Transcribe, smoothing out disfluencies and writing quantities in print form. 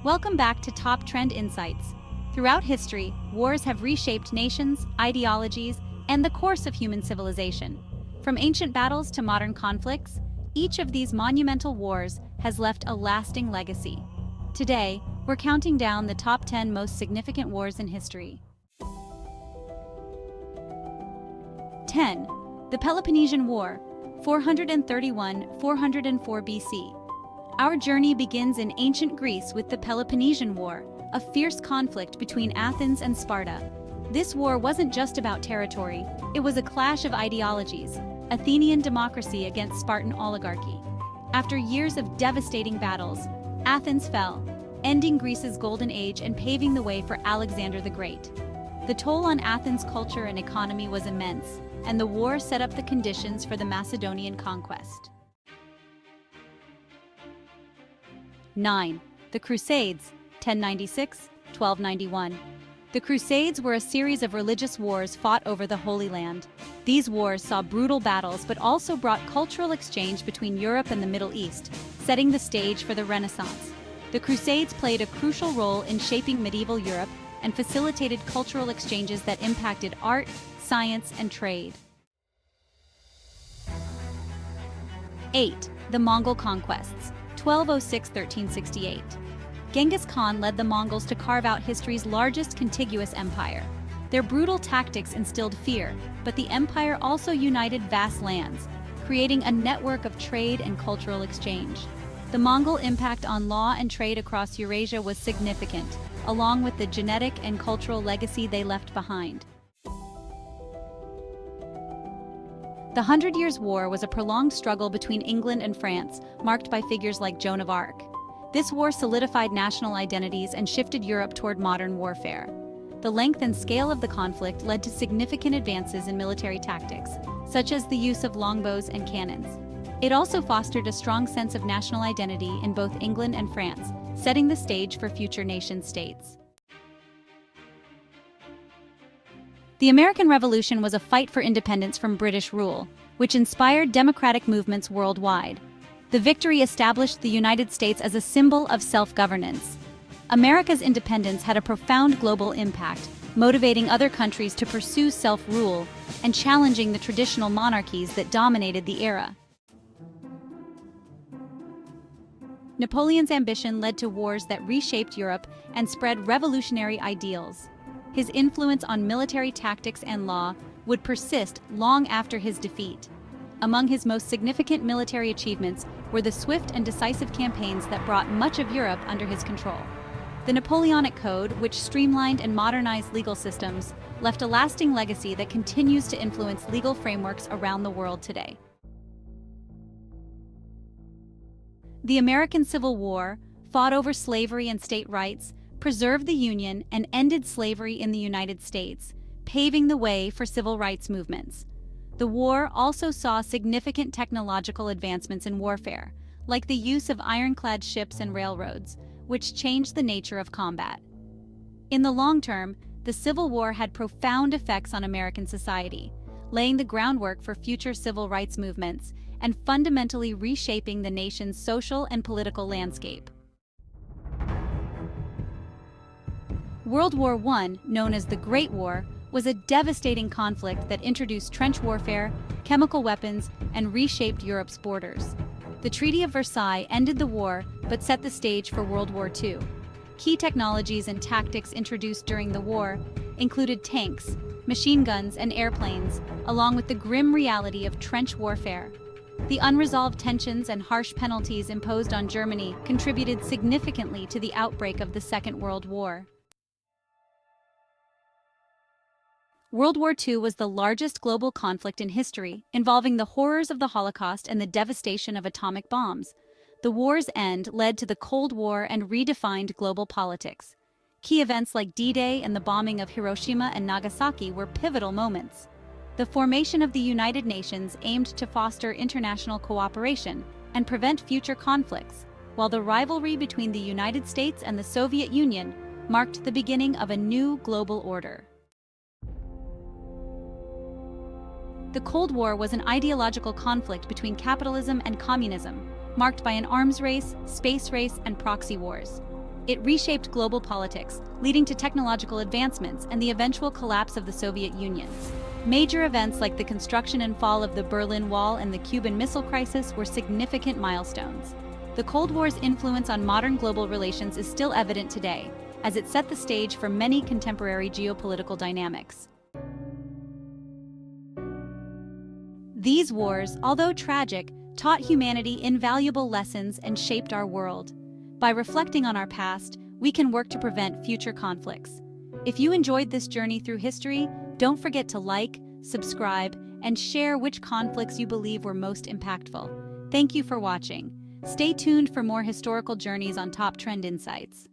Welcome back to Top Trend Insights. Throughout history, wars have reshaped nations, ideologies, and the course of human civilization. From ancient battles to modern conflicts, each of these monumental wars has left a lasting legacy. Today, we're counting down the top 10 most significant wars in history. 10. The Peloponnesian War, 431–404 BC. Our journey begins in ancient Greece with the Peloponnesian War, a fierce conflict between Athens and Sparta. This war wasn't just about territory, it was a clash of ideologies, Athenian democracy against Spartan oligarchy. After years of devastating battles, Athens fell, ending Greece's golden age and paving the way for Alexander the Great. The toll on Athens' culture and economy was immense, and the war set up the conditions for the Macedonian conquest. 9. The Crusades, 1096–1291. The Crusades were a series of religious wars fought over the Holy Land. These wars saw brutal battles but also brought cultural exchange between Europe and the Middle East, setting the stage for the Renaissance. The Crusades played a crucial role in shaping medieval Europe and facilitated cultural exchanges that impacted art, science, and trade. 8. The Mongol Conquests, 1206–1368. Genghis Khan led the Mongols to carve out history's largest contiguous empire. Their brutal tactics instilled fear, but the empire also united vast lands, creating a network of trade and cultural exchange. The Mongol impact on law and trade across Eurasia was significant, along with the genetic and cultural legacy they left behind. The Hundred Years' War was a prolonged struggle between England and France, marked by figures like Joan of Arc. This war solidified national identities and shifted Europe toward modern warfare. The length and scale of the conflict led to significant advances in military tactics, such as the use of longbows and cannons. It also fostered a strong sense of national identity in both England and France, setting the stage for future nation-states. The American Revolution was a fight for independence from British rule, which inspired democratic movements worldwide. The victory established the United States as a symbol of self-governance. America's independence had a profound global impact, motivating other countries to pursue self-rule and challenging the traditional monarchies that dominated the era. Napoleon's ambition led to wars that reshaped Europe and spread revolutionary ideals. His influence on military tactics and law would persist long after his defeat. Among his most significant military achievements were the swift and decisive campaigns that brought much of Europe under his control. The Napoleonic Code, which streamlined and modernized legal systems, left a lasting legacy that continues to influence legal frameworks around the world today. The American Civil War, fought over slavery and state rights, preserved the Union and ended slavery in the United States, paving the way for civil rights movements. The war also saw significant technological advancements in warfare, like the use of ironclad ships and railroads, which changed the nature of combat. In the long term, the Civil War had profound effects on American society, laying the groundwork for future civil rights movements and fundamentally reshaping the nation's social and political landscape. World War I, known as the Great War, was a devastating conflict that introduced trench warfare, chemical weapons, and reshaped Europe's borders. The Treaty of Versailles ended the war but set the stage for World War II. Key technologies and tactics introduced during the war included tanks, machine guns, and airplanes, along with the grim reality of trench warfare. The unresolved tensions and harsh penalties imposed on Germany contributed significantly to the outbreak of the Second World War. World War II was the largest global conflict in history, involving the horrors of the Holocaust and the devastation of atomic bombs. The war's end led to the Cold War and redefined global politics. Key events like D-Day and the bombing of Hiroshima and Nagasaki were pivotal moments. The formation of the United Nations aimed to foster international cooperation and prevent future conflicts, while the rivalry between the United States and the Soviet Union marked the beginning of a new global order. The Cold War was an ideological conflict between capitalism and communism, marked by an arms race, space race, and proxy wars. It reshaped global politics, leading to technological advancements and the eventual collapse of the Soviet Union. Major events like the construction and fall of the Berlin Wall and the Cuban Missile Crisis were significant milestones. The Cold War's influence on modern global relations is still evident today, as it set the stage for many contemporary geopolitical dynamics. These wars, although tragic, taught humanity invaluable lessons and shaped our world. By reflecting on our past, we can work to prevent future conflicts. If you enjoyed this journey through history, don't forget to like, subscribe, and share which conflicts you believe were most impactful. Thank you for watching. Stay tuned for more historical journeys on Top Trend Insights.